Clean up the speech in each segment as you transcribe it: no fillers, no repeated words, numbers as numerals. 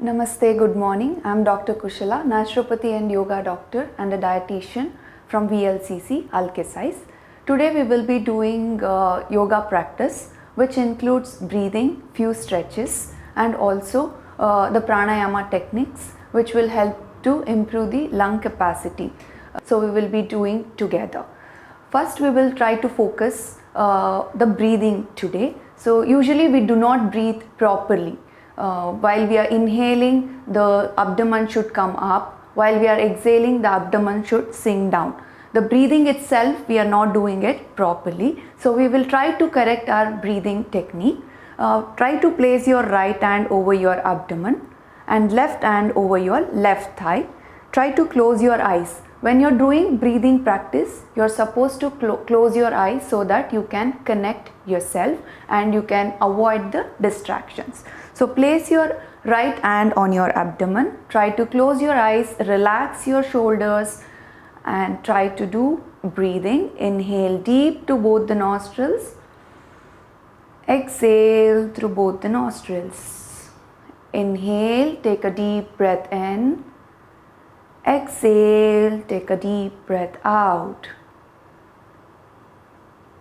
Namaste, good morning. I'm Dr. Kushala, naturopathy and yoga doctor and a dietitian from VLCC, Alkesais. Today we will be doing yoga practice which includes breathing, few stretches and also the pranayama techniques which will help to improve the lung capacity. So we will be doing together. First we will try to focus the breathing today. So usually we do not breathe properly. While we are inhaling, the abdomen should come up. While we are exhaling, the abdomen should sink down. The breathing itself, we are not doing it properly. So we will try to correct our breathing technique. Try to place your right hand over your abdomen and left hand over your left thigh. Try to close your eyes. When you're doing breathing practice, you're supposed to close your eyes so that you can connect yourself and you can avoid the distractions. So place your right hand on your abdomen, try to close your eyes, relax your shoulders and try to do breathing. Inhale deep to both the nostrils, exhale through both the nostrils. Inhale, take a deep breath in. Exhale, take a deep breath out.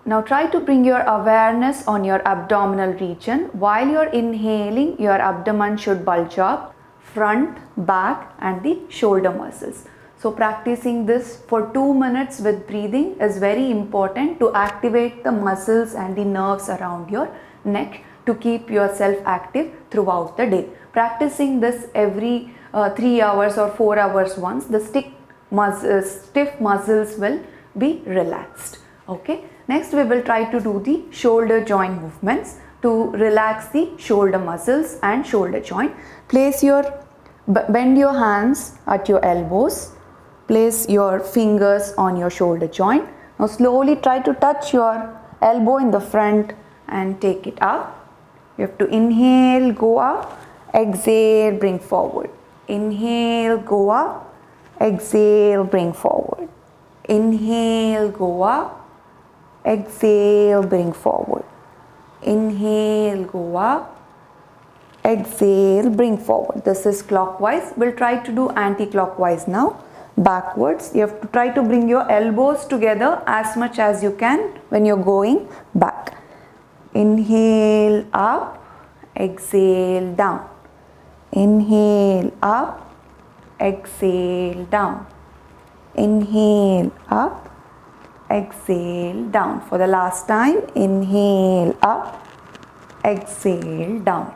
Now try to bring your awareness on your abdominal region. While you're inhaling, your abdomen should bulge up, front, back and the shoulder muscles. So practicing this for 2 minutes with breathing is very important to activate the muscles and the nerves around your neck to keep yourself active throughout the day. Practicing this every 3 hours or 4 hours once, the stiff muscles will be relaxed. Okay. Next we will try to do the shoulder joint movements to relax the shoulder muscles and shoulder joint. Bend your hands at your elbows. Place your fingers on your shoulder joint. Now slowly try to touch your elbow in the front and take it up. You have to inhale, go up, exhale, bring forward. Inhale, go up, exhale, bring forward. Inhale, go up, exhale, bring forward. Inhale, go up, exhale, bring forward. This is clockwise. We'll try to do anti-clockwise now. Backwards. You have to try to bring your elbows together as much as you can when you're going back. Inhale up, exhale down. Inhale up, exhale down. Inhale up, exhale down. For the last time, inhale up, exhale down.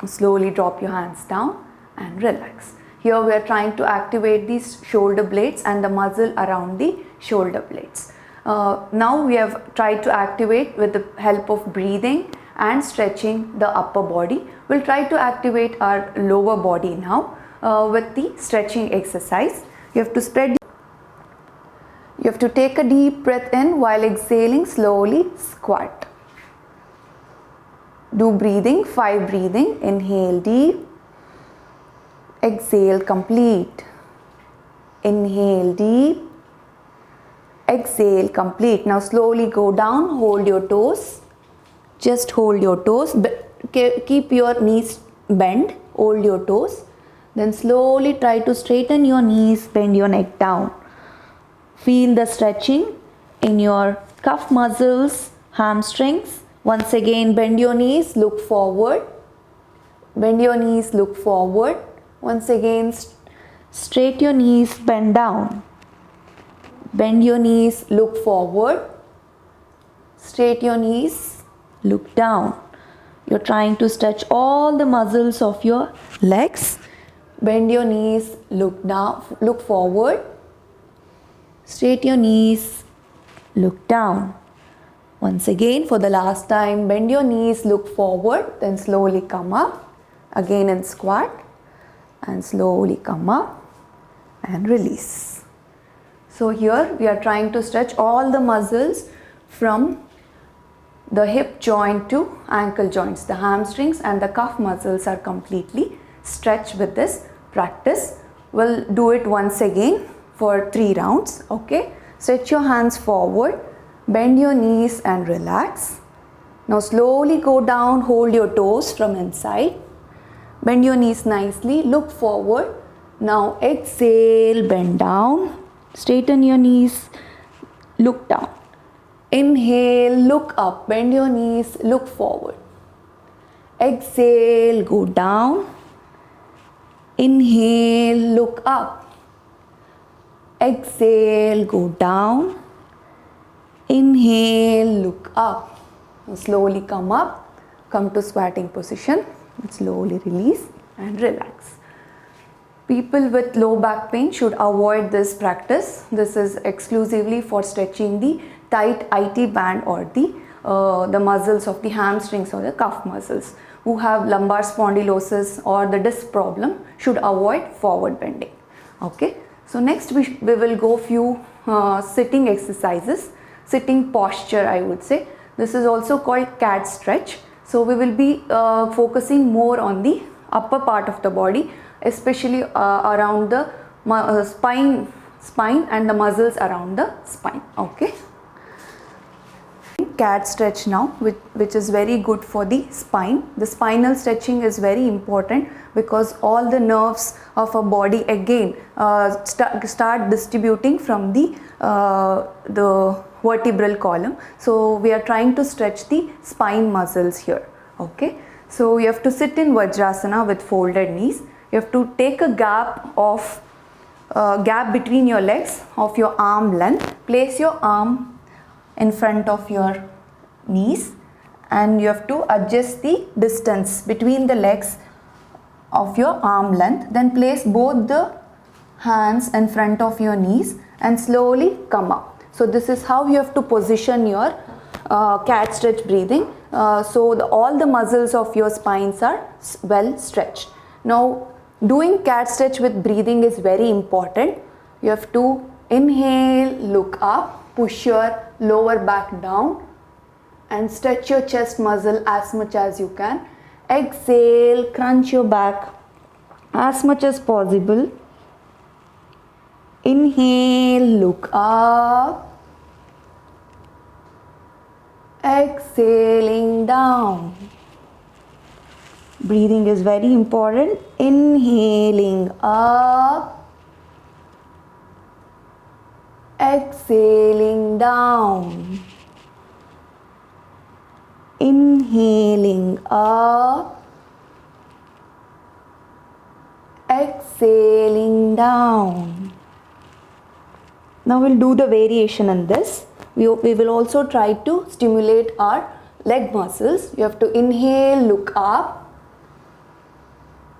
Slowly drop your hands down and relax. Here we are trying to activate these shoulder blades and the muscle around the shoulder blades. Now we have tried to activate with the help of breathing and stretching the upper body. We'll try to activate our lower body now with the stretching exercise. You have to take a deep breath in while exhaling, slowly squat. Do breathing, 5 breathing. Inhale deep. Exhale complete. Inhale deep. Exhale complete. Now slowly go down, hold your toes. Just hold your toes. Keep your knees bent, hold your toes. Then slowly try to straighten your knees, bend your neck down. Feel the stretching in your calf muscles, hamstrings. Once again, bend your knees, look forward. Bend your knees, look forward. Once again, straight your knees, bend down. Bend your knees, look forward. Straight your knees, look down. You're trying to stretch all the muscles of your legs. Bend your knees, look down, look forward. Straight your knees, look down. Once again, for the last time, bend your knees, look forward, then slowly come up. Again in squat and slowly come up and release. So here we are trying to stretch all the muscles from the hip joint to ankle joints. The hamstrings and the calf muscles are completely stretched with this practice. We'll do it once again for 3 rounds. Okay, stretch your hands forward, bend your knees and relax. Now slowly go down, hold your toes from inside. Bend your knees nicely, look forward. Now exhale, bend down, straighten your knees, look down. Inhale, look up, bend your knees, look forward. Exhale, go down. Inhale, look up. Exhale, go down. Inhale, look up. Slowly come up, come to squatting position. Slowly release and relax. People with low back pain should avoid this practice. This is exclusively for stretching the tight IT band or the muscles of the hamstrings or the calf muscles. Who have lumbar spondylosis or the disc problem should avoid forward bending. Okay. So next we will go few sitting exercises, sitting posture I would say. This is also called cat stretch. So we will be focusing more on the upper part of the body, especially around the spine and the muscles around the spine. Okay. Cat stretch now, which is very good for the spine. The spinal stretching is very important because all the nerves of a body again start distributing from the vertebral column. So we are trying to stretch the spine muscles here. Okay. So you have to sit in Vajrasana with folded knees. You have to take a gap between your legs of your arm length. Place your arm in front of your knees and you have to adjust the distance between the legs of your arm length. Then place both the hands in front of your knees and slowly come up. So this is how you have to position your cat stretch breathing. So all the muscles of your spines are well stretched. Now doing cat stretch with breathing is very important. You have to inhale, look up, push your lower back down and stretch your chest muscle as much as you can. Exhale, crunch your back as much as possible. Inhale, look up. Exhaling down. Breathing is very important. Inhaling up. Exhaling down. Inhaling up. Exhaling down. Now we'll do the variation in this. We will also try to stimulate our leg muscles. You have to inhale, look up.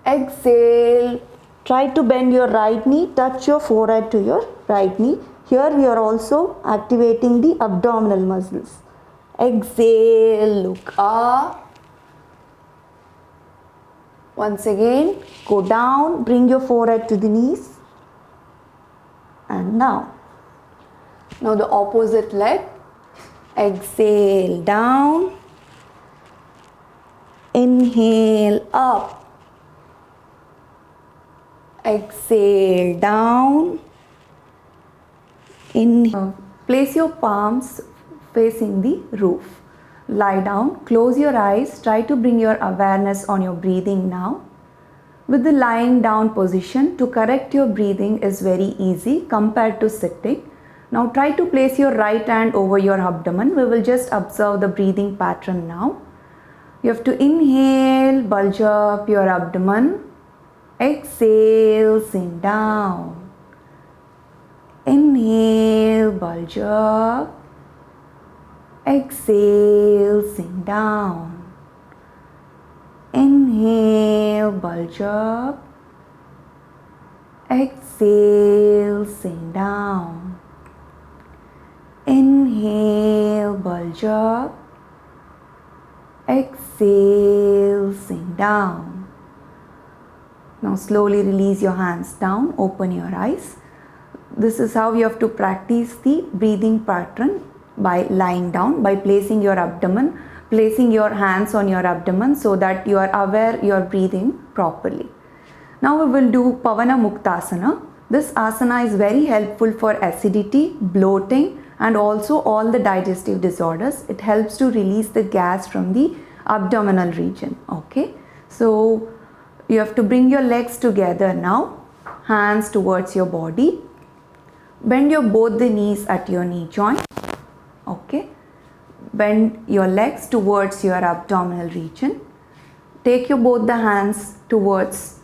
Exhale. Try to bend your right knee, touch your forehead to your right knee. Here we are also activating the abdominal muscles. Exhale, look up. Once again, go down, bring your forehead to the knees and down. Now the opposite leg. Exhale, down. Inhale, up. Exhale, down. Inhale. Place your palms facing the roof. Lie down, close your eyes, try to bring your awareness on your breathing now. With the lying down position, to correct your breathing is very easy compared to sitting. Now try to place your right hand over your abdomen. We will just observe the breathing pattern now. You have to inhale, bulge up your abdomen. Exhale, sink down. Inhale, bulge up. Exhale, sink down. Inhale, bulge up. Exhale, sink down. Inhale, bulge up. Exhale, sink down. Now slowly release your hands down, open your eyes. This is how you have to practice the breathing pattern by lying down, by placing your abdomen, placing your hands on your abdomen so that you are aware you are breathing properly. Now we will do Pavana Muktasana. This asana is very helpful for acidity, bloating and also all the digestive disorders. It helps to release the gas from the abdominal region. Okay. So you have to bring your legs together now, hands towards your body. Bend your both the knees at your knee joint. Okay. Bend your legs towards your abdominal region. Take your both the hands towards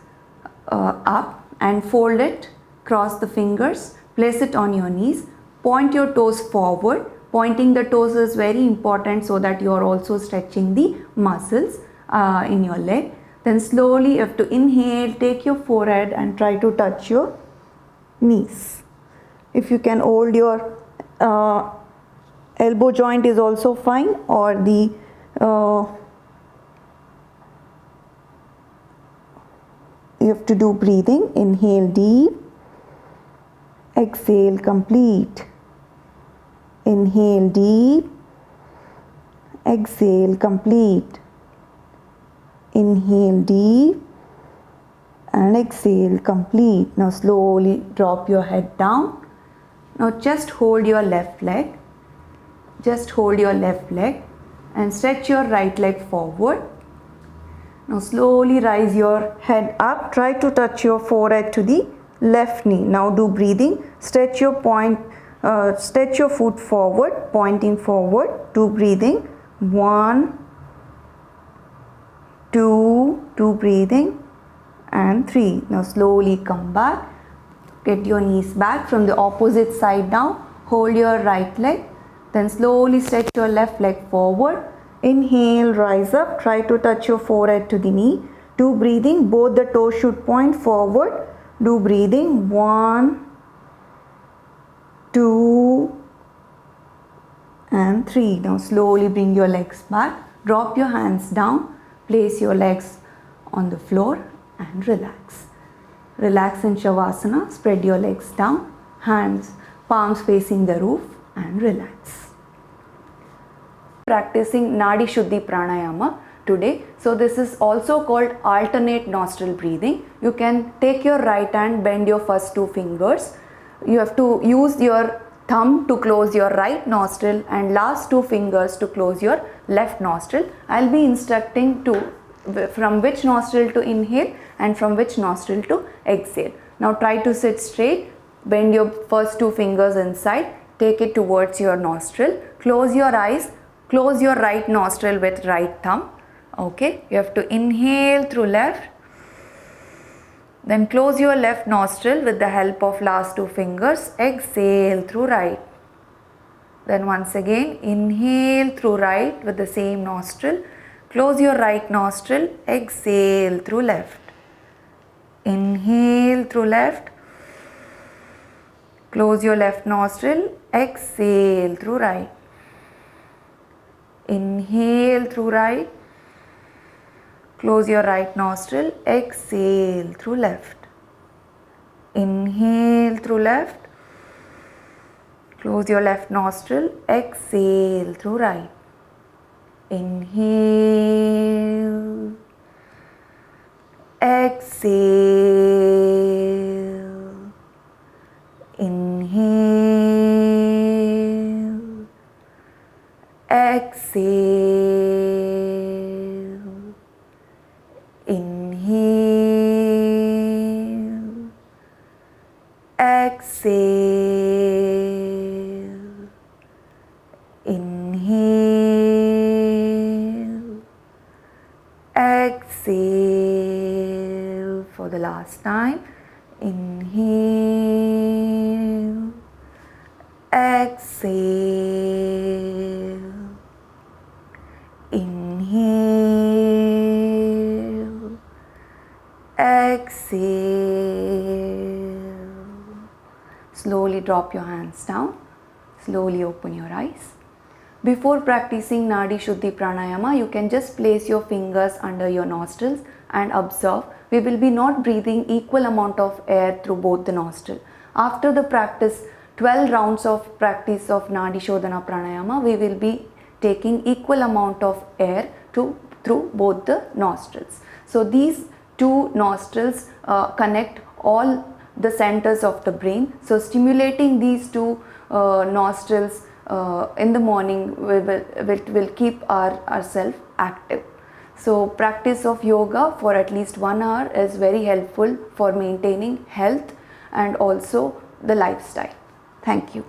up and fold it. Cross the fingers. Place it on your knees. Point your toes forward. Pointing the toes is very important so that you are also stretching the muscles in your leg. Then slowly you have to inhale, take your forehead and try to touch your knees. If you can hold your elbow joint is also fine, or the you have to do breathing. Inhale deep, exhale complete. Inhale deep, exhale complete. Inhale deep and exhale complete. Now slowly drop your head down. Now just hold your left leg. Just hold your left leg and stretch your right leg forward. Now slowly rise your head up. Try to touch your forehead to the left knee. Now do breathing. Stretch your foot forward, pointing forward. Do breathing. 1, 2, do breathing, and 3. Now slowly come back. Get your knees back from the opposite side now. Hold your right leg. Then slowly stretch your left leg forward. Inhale, rise up. Try to touch your forehead to the knee. Do breathing. Both the toes should point forward. Do breathing. 1, 2, and 3. Now slowly bring your legs back. Drop your hands down. Place your legs on the floor and relax. Relax in Shavasana. Spread your legs down. Hands, palms facing the roof, and relax. Practicing Nadi Shuddhi Pranayama today. So this is also called alternate nostril breathing. You can take your right hand, bend your first 2 fingers. You have to use your thumb to close your right nostril and last 2 fingers to close your left nostril. I'll be instructing from which nostril to inhale and from which nostril to exhale. Now try to sit straight. Bend your first 2 fingers inside. Take it towards your nostril. Close your eyes. Close your right nostril with right thumb. Okay. You have to inhale through left. Then close your left nostril with the help of last 2 fingers. Exhale through right. Then once again inhale through right with the same nostril. Close your right nostril. Exhale through left. Inhale through left. Close your left nostril. Exhale through right. Inhale through right. Close your right nostril. Exhale through left. Inhale through left. Close your left nostril. Exhale through right. Inhale. Exhale. Inhale. Exhale. Inhale. Exhale. Inhale. Exhale. For the last time. Inhale. Exhale. Inhale. Exhale. Slowly drop your hands down. Slowly open your eyes. Before practicing Nadi Shuddhi Pranayama, you can just place your fingers under your nostrils and observe. We will be not breathing equal amount of air through both the nostrils. After the practice, 12 rounds of practice of Nadi Shodhana Pranayama, we will be taking equal amount of air through both the nostrils. So these 2 nostrils connect all the centers of the brain. So stimulating these 2 nostrils in the morning will keep ourselves active. So practice of yoga for at least 1 hour is very helpful for maintaining health and also the lifestyle. Thank you.